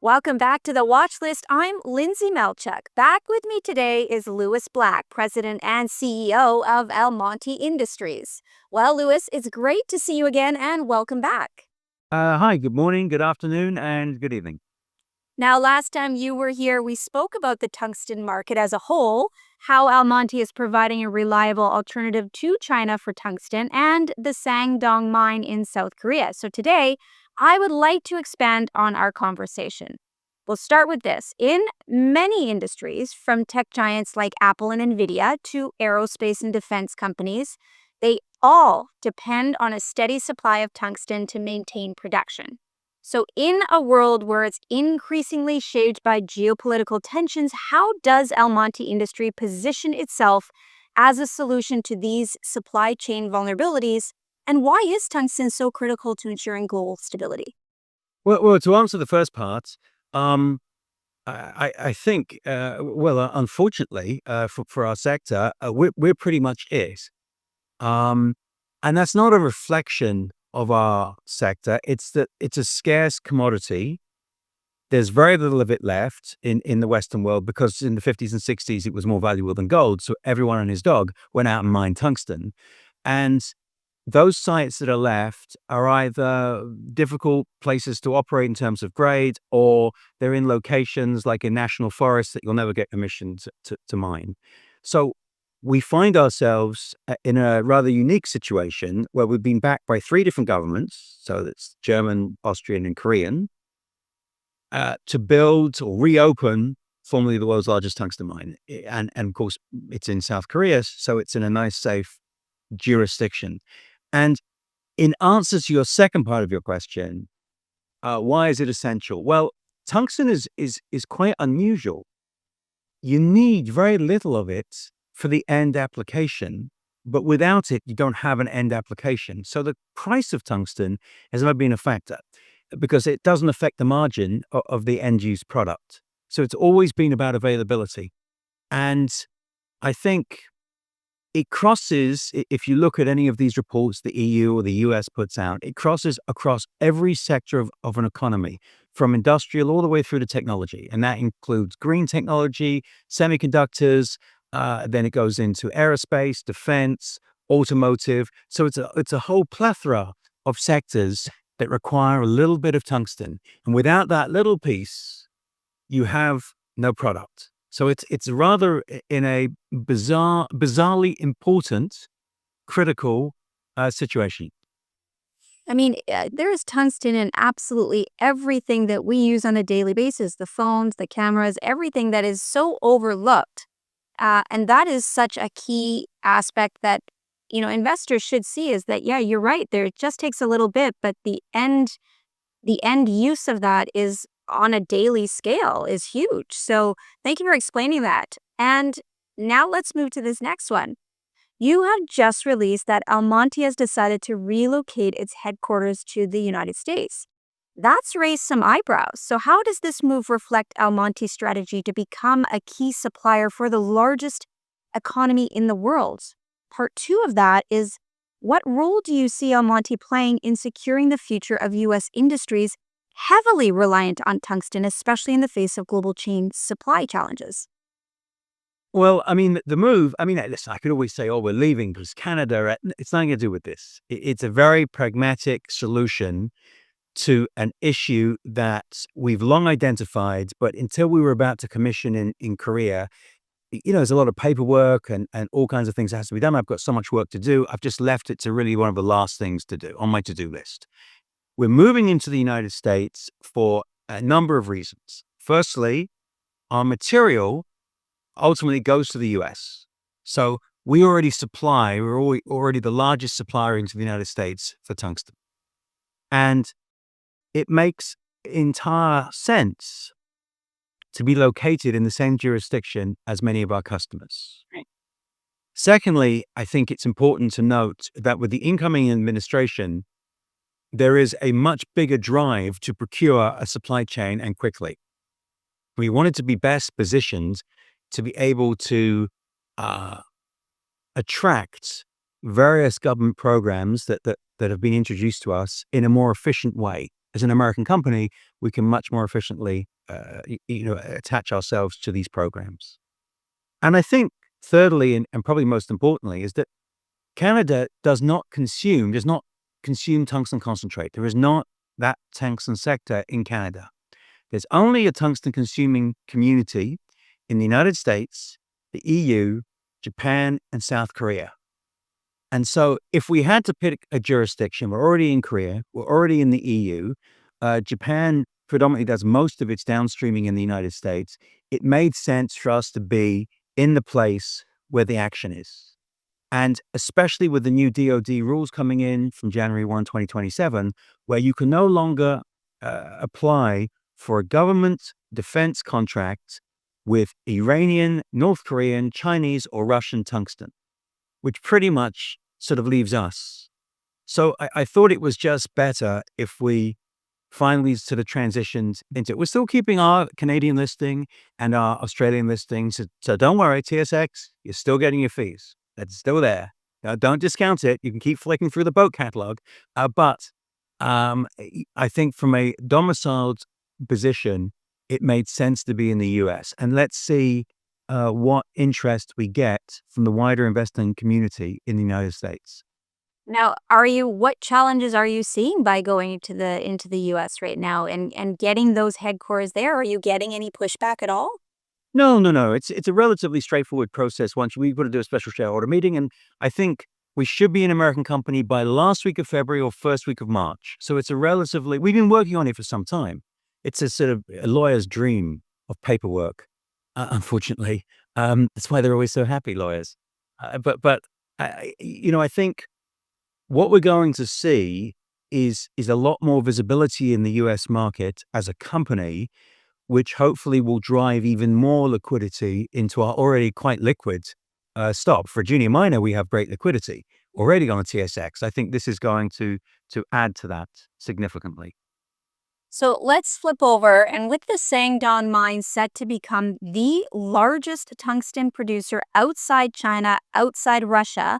Welcome back to the Watch List. I'm Lindsay Melchuk. Back with me today is Louis Black, President and CEO of Almonty Industries. Well, Louis, it's great to see you again and welcome back. Hi, good morning, good afternoon, and good evening. Now, last time you were here, we spoke about the tungsten market as a whole, how Almonty is providing a reliable alternative to China for tungsten, and the Sangdong mine in South Korea. So today, I would like to expand on our conversation. We'll start with this. In many industries, from tech giants like Apple and Nvidia to aerospace and defense companies, they all depend on a steady supply of tungsten to maintain production. So in a world where it's increasingly shaped by geopolitical tensions, how does Almonty Industry position itself as a solution to these supply chain vulnerabilities? And why is tungsten so critical to ensuring global stability? Well, to answer the first part, I think, unfortunately, for our sector, we're pretty much it. Um, and that's not a reflection of our sector. It's that it's a scarce commodity. There's very little of it left in the Western world because in the 50s and 60s, it was more valuable than gold. So everyone and his dog went out and mined tungsten. And those sites that are left are either difficult places to operate in terms of grade, or they're in locations like in national forests that you'll never get permission to mine. So we find ourselves in a rather unique situation where we've been backed by three different governments, so that's German, Austrian, and Korean, to build or reopen formerly the world's largest tungsten mine. And of course, it's in South Korea, so it's in a nice, safe jurisdiction. And in answer to your second part of your question, why is it essential? Well, tungsten is quite unusual. You need very little of it for the end application, but without it, you don't have an end application. So the price of tungsten has never been a factor because it doesn't affect the margin of the end use product. So it's always been about availability. And I think it crosses, if you look at any of these reports the EU or the US puts out, it crosses across every sector of an economy, from industrial all the way through to technology. And that includes green technology, semiconductors, then it goes into aerospace, defense, automotive. So it's a whole plethora of sectors that require a little bit of tungsten. And without that little piece, you have no product. So it's rather in a bizarrely important, critical situation. I mean, there is tungsten in absolutely everything that we use on a daily basis, the phones, the cameras, everything that is so overlooked. And that is such a key aspect that, investors should see is that, yeah, you're right. There it just takes a little bit, but the end use of that is on a daily scale is huge. So thank you for explaining that. And now let's move to this next one. You have just released that Almonty has decided to relocate its headquarters to the United States. That's raised some eyebrows. So how does this move reflect Almonty's strategy to become a key supplier for the largest economy in the world? Part two of that is, what role do you see Almonty playing in securing the future of U.S. industries heavily reliant on tungsten, especially in the face of global chain supply challenges? Well, I mean, the move, listen, I could always say, oh, we're leaving because Canada, it's nothing to do with this. It's a very pragmatic solution to an issue that we've long identified, but until we were about to commission in Korea, there's a lot of paperwork and all kinds of things that has to be done. I've got so much work to do. I've just left it to really one of the last things to do on my to-do list. We're moving into the United States for a number of reasons. Firstly, our material ultimately goes to the US. So we're already the largest supplier into the United States for tungsten. And it makes entire sense to be located in the same jurisdiction as many of our customers. Right. Secondly, I think it's important to note that with the incoming administration, there is a much bigger drive to procure a supply chain and quickly. We wanted to be best positioned to be able to attract various government programs that have been introduced to us in a more efficient way. as an American company, we can much more efficiently, attach ourselves to these programs. And I think thirdly, and probably most importantly, is that Canada does not consume tungsten concentrate. There is not that tungsten sector in Canada. There's only a tungsten consuming community in the United States, the EU, Japan, and South Korea. And so if we had to pick a jurisdiction, we're already in Korea, we're already in the EU, Japan predominantly does most of its downstreaming in the United States. It made sense for us to be in the place where the action is. And especially with the new DoD rules coming in from January 1, 2027, where you can no longer apply for a government defense contract with Iranian, North Korean, Chinese, or Russian tungsten, which pretty much sort of leaves us. So I thought it was just better if we finally sort of transitioned into it. We're still keeping our Canadian listing and our Australian listings. So don't worry, TSX, you're still getting your fees. That's still there. Now, don't discount it. You can keep flicking through the boat catalog. But I think from a domiciled position, it made sense to be in the US. And let's see what interest we get from the wider investing community in the United States. Now, what challenges are you seeing by going into the US right now and getting those headquarters there? Are you getting any pushback at all? No. It's a relatively straightforward process. Once we've got to do a special shareholder meeting, and I think we should be an American company by last week of February or first week of March. So it's we've been working on it for some time. It's a sort of a lawyer's dream of paperwork, unfortunately. That's why they're always so happy, lawyers. I think what we're going to see is a lot more visibility in the US market as a company, which hopefully will drive even more liquidity into our already quite liquid stock. For a junior miner, we have great liquidity already on the TSX. I think this is going to add to that significantly. So let's flip over, and with the Sangdong mine set to become the largest tungsten producer outside China, outside Russia,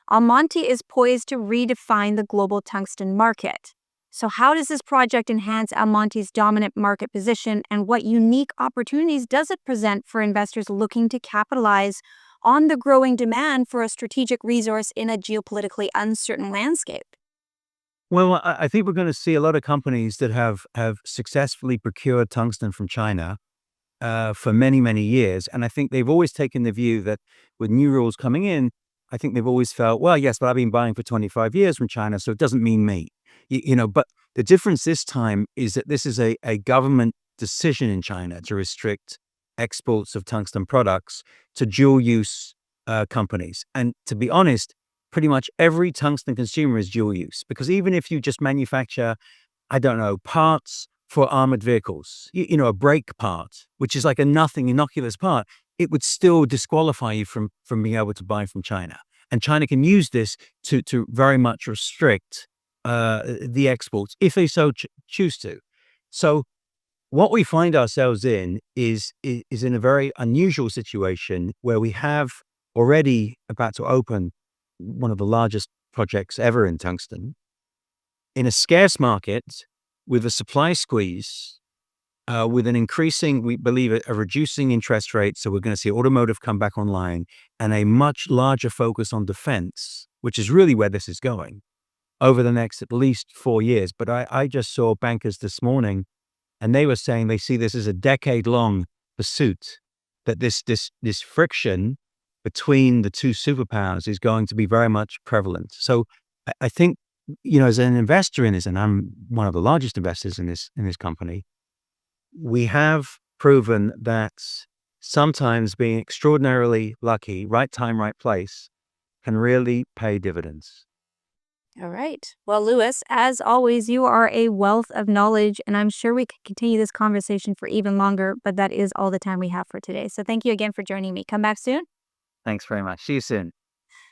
Almonty is poised to redefine the global tungsten market. So how does this project enhance Almonty's dominant market position, and what unique opportunities does it present for investors looking to capitalize on the growing demand for a strategic resource in a geopolitically uncertain landscape? Well, I think we're going to see a lot of companies that have successfully procured tungsten from China for many, many years. And I think they've always taken the view that with new rules coming in, I think they've always felt, well, yes, but I've been buying for 25 years from China, so it doesn't mean me. But the difference this time is that this is a government decision in China to restrict exports of tungsten products to dual-use companies. And to be honest, pretty much every tungsten consumer is dual use, because even if you just manufacture, I don't know, parts for armored vehicles, a brake part, which is like a nothing innocuous part, it would still disqualify you from being able to buy from China. And China can use this to very much restrict the exports if they so choose to. So what we find ourselves in is in a very unusual situation where we have already about to open one of the largest projects ever in tungsten, in a scarce market with a supply squeeze, with an increasing, we believe, a reducing interest rate. So we're going to see automotive come back online, and a much larger focus on defense, which is really where this is going over the next at least 4 years. But I just saw bankers this morning, and they were saying they see this as a decade-long pursuit, that this friction between the two superpowers is going to be very much prevalent. So I think, as an investor in this, and I'm one of the largest investors in this company, we have proven that sometimes being extraordinarily lucky, right time, right place, can really pay dividends. All right. Well, Louis, as always, you are a wealth of knowledge, and I'm sure we could continue this conversation for even longer, but that is all the time we have for today. So thank you again for joining me. Come back soon. Thanks very much. See you soon.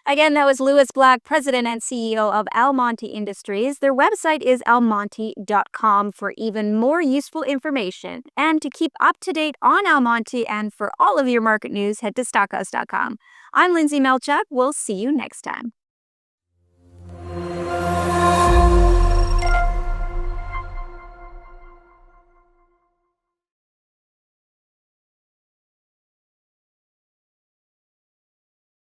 Again, that was Louis Black, President and CEO of Almonty Industries. Their website is almonty.com for even more useful information. And to keep up to date on Almonty and for all of your market news, head to stockhouse.com. I'm Lindsay Melchuk. We'll see you next time.